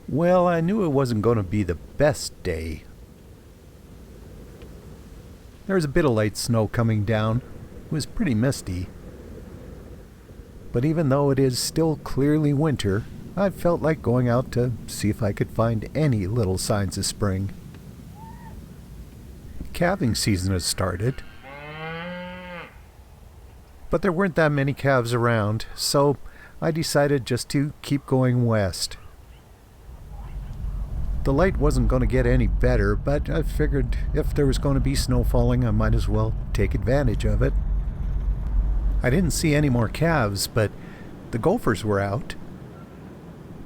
Well, I knew it wasn't going to be the best day. There was a bit of light snow coming down. It was pretty misty. But even though it is still clearly winter, I felt like going out to see if I could find any little signs of spring. Calving season has started, but there weren't that many calves around, so I decided just to keep going west. The light wasn't going to get any better, but I figured if there was going to be snow falling, I might as well take advantage of it. I didn't see any more calves, but the gophers were out.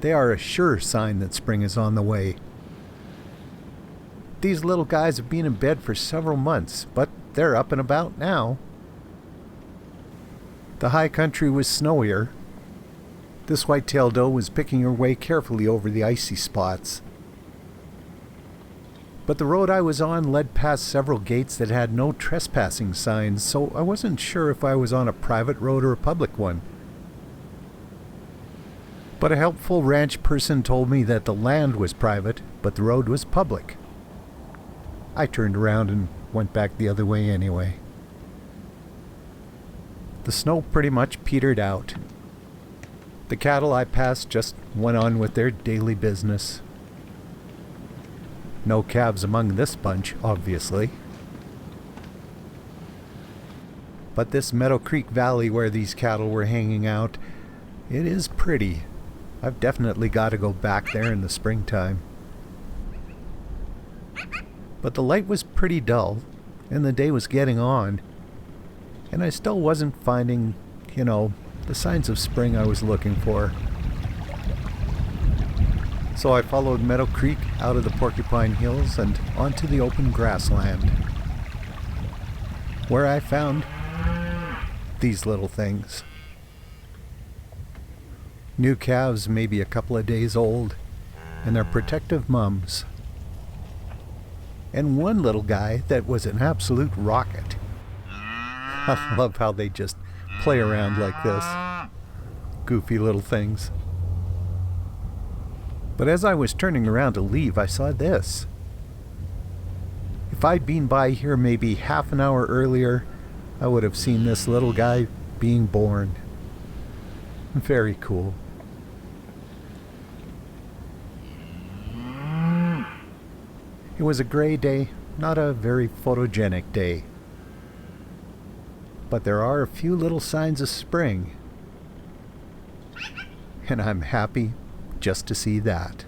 They are a sure sign that spring is on the way. These little guys have been in bed for several months, but they're up and about now. The high country was snowier. This white-tailed doe was picking her way carefully over the icy spots. But the road I was on led past several gates that had no trespassing signs, so I wasn't sure if I was on a private road or a public one. But a helpful ranch person told me that the land was private, but the road was public. I turned around and went back the other way anyway. The snow pretty much petered out. The cattle I passed just went on with their daily business. No calves among this bunch, obviously. But this Meadow Creek Valley where these cattle were hanging out, it is pretty. I've definitely got to go back there in the springtime. But the light was pretty dull, and the day was getting on, and I still wasn't finding, the signs of spring I was looking for. So I followed Meadow Creek out of the Porcupine Hills and onto the open grassland, where I found these little things. New calves maybe a couple of days old, and their protective mums. And one little guy that was an absolute rocket. I love how they just play around like this. Goofy little things. But as I was turning around to leave, I saw this. If I'd been by here maybe half an hour earlier, I would have seen this little guy being born. Very cool. It was a gray day, not a very photogenic day. But there are a few little signs of spring. And I'm happy just to see that.